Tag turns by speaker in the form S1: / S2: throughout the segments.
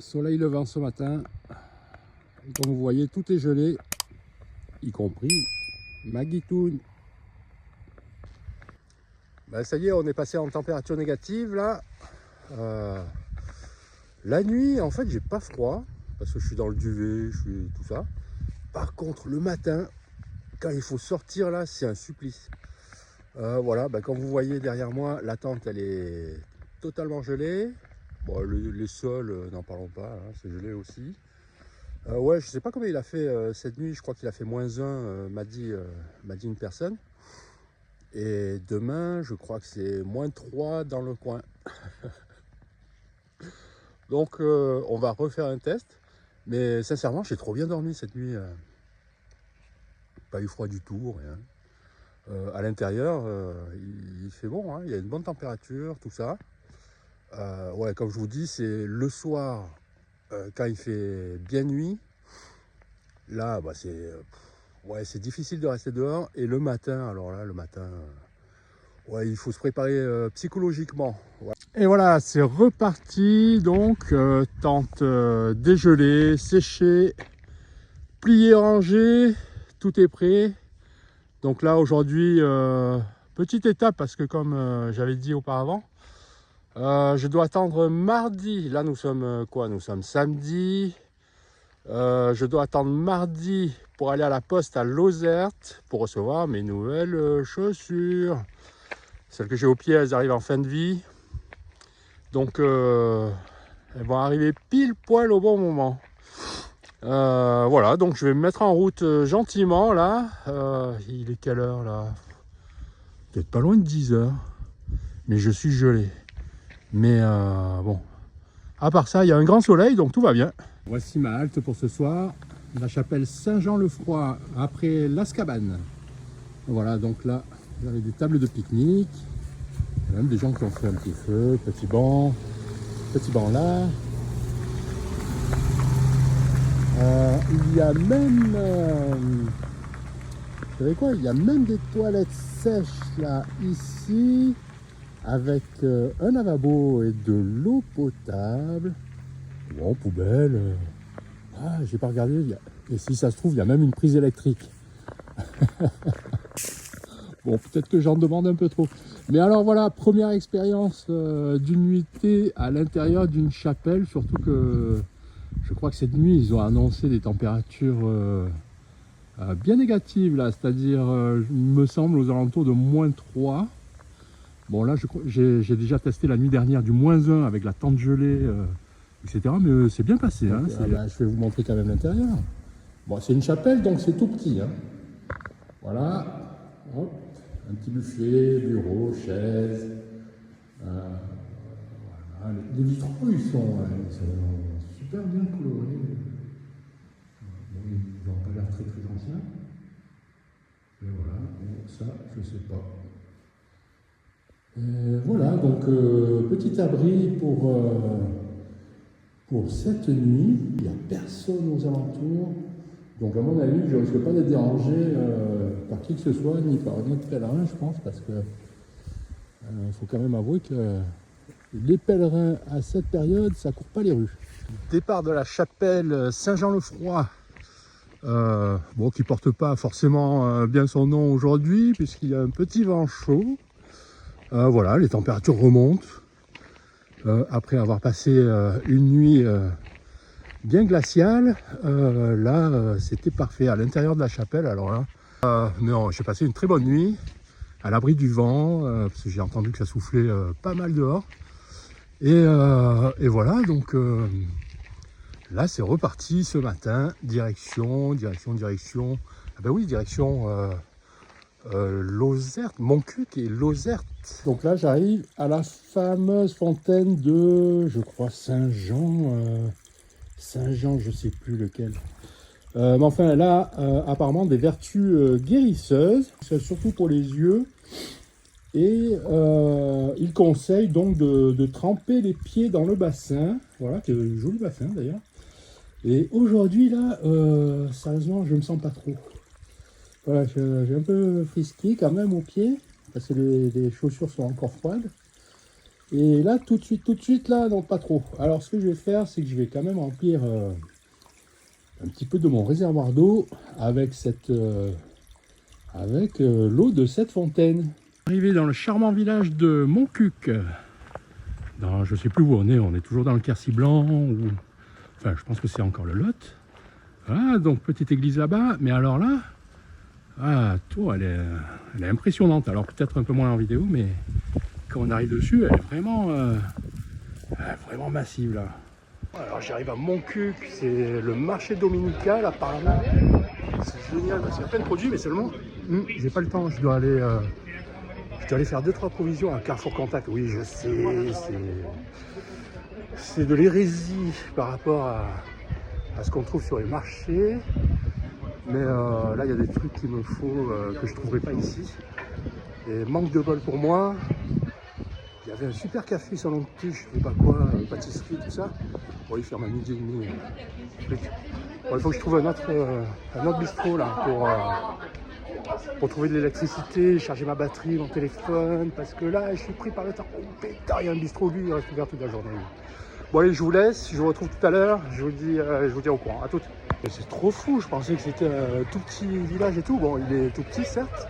S1: Soleil levant ce matin. Et comme vous voyez, tout est gelé, y compris ma guitoune. Ben, ça y est, on est passé en température négative là. La nuit, en fait, j'ai pas froid parce que je suis dans le duvet, je suis tout ça. Par contre, le matin, quand il faut sortir là, c'est un supplice. Voilà, ben, comme vous voyez derrière moi, la tente elle est totalement gelée. Bon, les sols, n'en parlons pas, hein, c'est gelé aussi. Ouais, je sais pas combien il a fait cette nuit, je crois qu'il a fait -1, m'a dit une personne. Et demain, je crois que c'est -3 dans le coin. Donc, on va refaire un test. Mais sincèrement, j'ai trop bien dormi cette nuit. Pas eu froid du tout, rien. À l'intérieur, il fait bon, hein, il y a une bonne température, tout ça. Ouais, comme je vous dis, c'est le soir, quand il fait bien nuit. Là, bah, c'est difficile de rester dehors. Et le matin, alors là, le matin, ouais, il faut se préparer psychologiquement. Ouais. Et voilà, c'est reparti. Donc, tente dégelée, séchée, pliée, rangée, tout est prêt. Donc là, aujourd'hui, petite étape parce que comme j'avais dit auparavant, je dois attendre mardi. Là, nous sommes quoi? Nous sommes samedi. Je dois attendre mardi pour aller à la poste à Lozerte pour recevoir mes nouvelles chaussures. Celles que j'ai au pied, elles arrivent en fin de vie. Donc, elles vont arriver pile poil au bon moment. Voilà, donc je vais me mettre en route gentiment là. Il est quelle heure là? Peut-être pas loin de 10 heures. Mais je suis gelé. Mais bon, à part ça, il y a un grand soleil, donc tout va bien. Voici ma halte pour ce soir. La chapelle Saint-Jean-le-Froid, après Lascabane. Voilà, donc là, vous avez des tables de pique-nique. Il y a même des gens qui ont fait un petit feu, petit banc là. Il y a même, vous savez quoi, il y a même des toilettes sèches là, ici, avec un lavabo et de l'eau potable. Bon, poubelle. Ah, j'ai pas regardé. Et si ça se trouve, il y a même une prise électrique. Bon, peut-être que j'en demande un peu trop. Mais alors voilà, première expérience d'une nuitée à l'intérieur d'une chapelle. Surtout que je crois que cette nuit, ils ont annoncé des températures bien négatives. Là, c'est-à-dire, il me semble, aux alentours de -3. Bon, là, j'ai déjà testé la nuit dernière du -1 avec la tente gelée. Etc. Mais c'est bien passé. Hein, bah, je vais vous montrer quand même l'intérieur. Bon, c'est une chapelle, donc c'est tout petit. Hein. Voilà. Hop. Un petit buffet, bureau, chaise. Voilà. Les vitraux, ils sont super bien colorés. Bon, ils n'ont pas l'air très anciens. Et voilà. Bon, ça, je ne sais pas. Et voilà, donc petit abri pour cette nuit. Il n'y a personne aux alentours. Donc à mon avis, je ne risque pas d'être dérangé par qui que ce soit, ni par un autre pèlerin, je pense, parce que faut quand même avouer que les pèlerins à cette période, ça ne court pas les rues. Départ de la chapelle Saint-Jean-le-Froid, bon, qui ne porte pas forcément bien son nom aujourd'hui, puisqu'il y a un petit vent chaud. Voilà, les températures remontent. Après avoir passé une nuit bien glaciale, là c'était parfait à l'intérieur de la chapelle. Alors là, non, j'ai passé une très bonne nuit à l'abri du vent, parce que j'ai entendu que ça soufflait pas mal dehors. Et voilà, donc là c'est reparti ce matin, direction. Ah ben oui, direction Lozerte, Montcuq et Lozerte. Donc là j'arrive à la fameuse fontaine de, je crois, Saint-Jean, je sais plus lequel. Mais enfin elle a apparemment des vertus guérisseuses, surtout pour les yeux. Et il conseille donc de tremper les pieds dans le bassin. Voilà, c'est un joli bassin d'ailleurs. Et aujourd'hui là, sérieusement je me sens pas trop. Voilà, j'ai un peu frisqué quand même aux pieds, parce que les chaussures sont encore froides. Et là, tout de suite, là, non, pas trop. Alors, ce que je vais faire, c'est que je vais quand même remplir un petit peu de mon réservoir d'eau avec l'eau de cette fontaine. Arrivé dans le charmant village de Montcuq. Je ne sais plus où on est toujours dans le Quercy blanc, enfin je pense que c'est encore le Lot. Voilà, donc petite église là-bas, mais alors là, elle est impressionnante. Alors peut-être un peu moins en vidéo, mais quand on arrive dessus, elle est vraiment massive là. Alors j'arrive à Montcuq, c'est le marché dominical apparemment. C'est génial, parce qu'il y a plein de produits, mais seulement, j'ai pas le temps, je dois aller faire 2-3 provisions à Carrefour Contact. Oui, je sais, c'est de l'hérésie par rapport à ce qu'on trouve sur les marchés. Mais là, il y a des trucs qu'il me faut, que je ne trouverai pas ici. Et manque de bol pour moi. Il y avait un super café sur l'Antique, je sais pas quoi, pâtisserie, tout ça. Bon, il ferme à 12h30. Bon, il faut que je trouve un autre bistrot là pour trouver de l'électricité, charger ma batterie, mon téléphone, parce que là, je suis pris par le temps. Oh pétard, il y a un bistrot, lui, il reste ouvert toute la journée. Bon allez, je vous laisse, je vous retrouve tout à l'heure, je vous dis au courant, à toutes. C'est trop fou, je pensais que c'était un tout petit village et tout. Bon, il est tout petit, certes,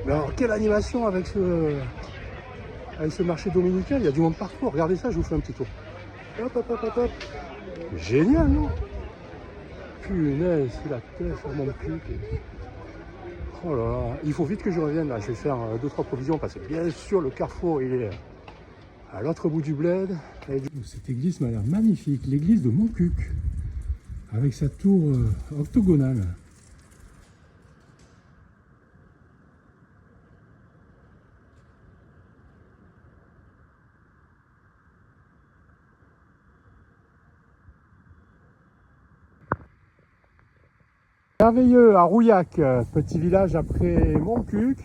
S1: mais alors quelle animation avec ce marché dominical, il y a du monde partout. Regardez ça, je vous fais un petit tour. Hop, hop, hop, hop, hop. Génial, non? Punaise, c'est la tête sur mon cul. Oh là là, il faut vite que je revienne là, je vais faire 2-3 provisions parce que bien sûr le carrefour il est à l'autre bout du bled. Cette église m'a l'air magnifique, l'église de Montcuq, avec sa tour octogonale. Merveilleux à Rouillac, petit village après Montcuq.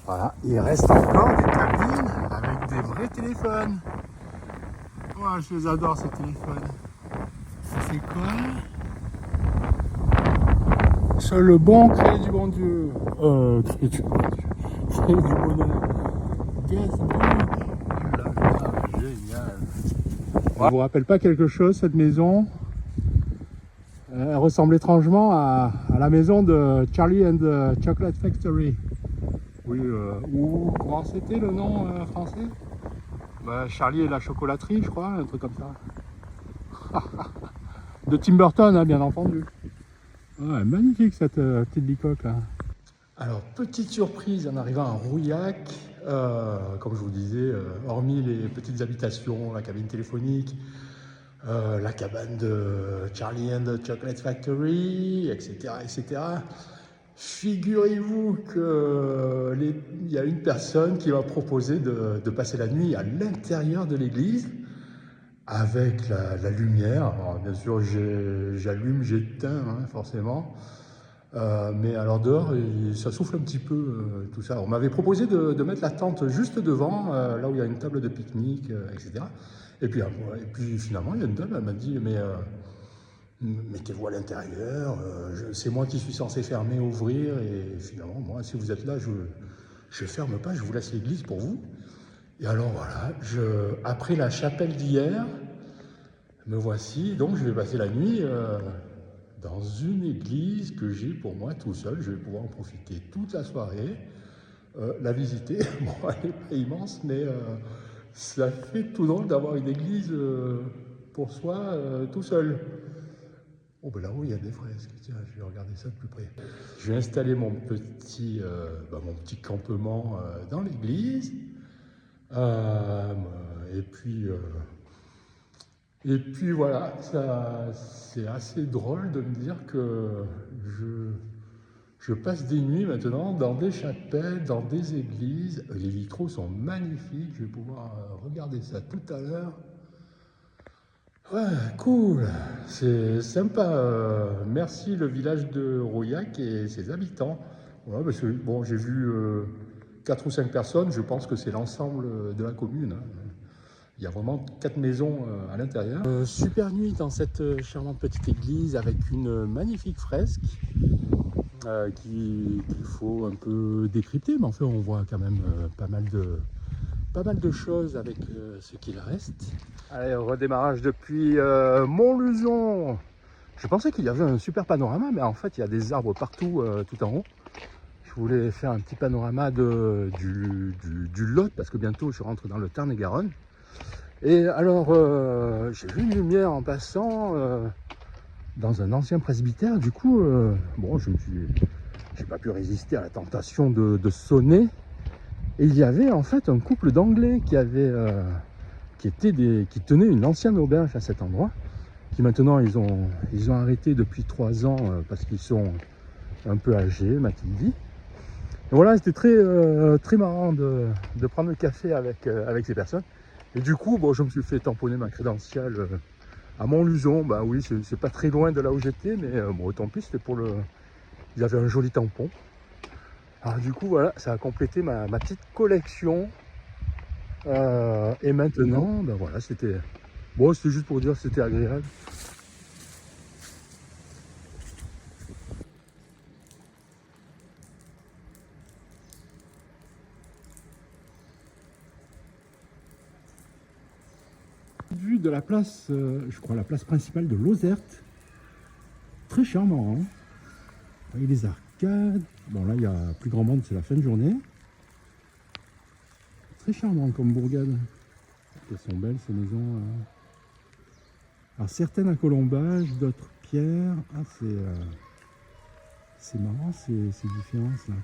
S1: Voilà, il reste encore des cabines avec des vrais téléphones. Oh, je les adore ces téléphones. C'est quoi? Seul le bon crée du bon Dieu. Crée du bon Dieu. Crée du bonheur. Guestbook. Oh là là, génial. Ça vous rappelle pas quelque chose cette maison? Elle ressemble étrangement à la maison de Charlie and the Chocolate Factory. Oui, ou comment c'était le nom français? Charlie et la chocolaterie, je crois, un truc comme ça. De Tim Burton, hein, bien entendu. Ouais, magnifique cette petite bicoque là. Alors, petite surprise en arrivant à Rouillac, comme je vous disais, hormis les petites habitations, la cabine téléphonique, la cabane de Charlie and the Chocolate Factory, etc. etc. Figurez-vous qu'il y a une personne qui m'a proposé de passer la nuit à l'intérieur de l'église avec la lumière. Alors, bien sûr, j'allume, j'éteins, hein, forcément. Mais alors dehors, ça souffle un petit peu, tout ça. On m'avait proposé de mettre la tente juste devant, là où il y a une table de pique-nique, etc. Et puis finalement, il y a une dame, elle m'a dit, mais mettez-vous à l'intérieur, c'est moi qui suis censé fermer, ouvrir, et finalement, moi, si vous êtes là, je ne ferme pas, je vous laisse l'église pour vous. Et alors voilà, après la chapelle d'hier, me voici, donc je vais passer la nuit dans une église que j'ai pour moi tout seul. Je vais pouvoir en profiter toute la soirée, la visiter. Bon, elle n'est pas immense, mais ça fait tout drôle d'avoir une église pour soi tout seul. Oh ben là-haut il y a des fresques, tiens, je vais regarder ça de plus près. Je vais installer mon petit campement dans l'église. Et puis voilà, c'est assez drôle de me dire que je passe des nuits maintenant dans des chapelles, dans des églises. Les vitraux sont magnifiques, je vais pouvoir regarder ça tout à l'heure. Ouais, cool, c'est sympa. Merci le village de Rouillac et ses habitants. Ouais, parce que bon, j'ai vu 4 ou 5 personnes, je pense que c'est l'ensemble de la commune. Hein. Il y a vraiment 4 maisons à l'intérieur. Super nuit dans cette charmante petite église avec une magnifique fresque qu'il faut un peu décrypter, mais en fait on voit quand même pas mal pas mal de choses avec ce qu'il reste. Allez, redémarrage depuis Montluçon. Je pensais qu'il y avait un super panorama, mais en fait il y a des arbres partout tout en haut. Je voulais faire un petit panorama du Lot, parce que bientôt je rentre dans le Tarn-et-Garonne. Et alors, j'ai vu une lumière en passant dans un ancien presbytère. Du coup, bon, j'ai pas pu résister à la tentation de sonner. Et il y avait en fait un couple d'Anglais qui tenait une ancienne auberge à cet endroit, qui maintenant ils ont arrêté depuis 3 ans parce qu'ils sont un peu âgés, m'a-t-il dit. Et voilà, c'était très marrant de prendre le café avec ces personnes. Et du coup, bon, je me suis fait tamponner ma crédentiale à Montluçon. Bah oui, c'est pas très loin de là où j'étais, mais bon, tant pis, c'était pour le... Il y avait un joli tampon. Alors du coup, voilà, ça a complété ma petite collection. Et maintenant, ben voilà, c'était... Bon, c'était juste pour dire que c'était agréable. Vue de la place, je crois la place principale de Lozerte. Très charmant, hein. Vous voyez les arcades. Bon là, il y a plus grand monde, c'est la fin de journée. Très charmant comme bourgade. Elles sont belles ces maisons. Alors certaines à colombage, d'autres pierres. Ah, c'est marrant ces différences là.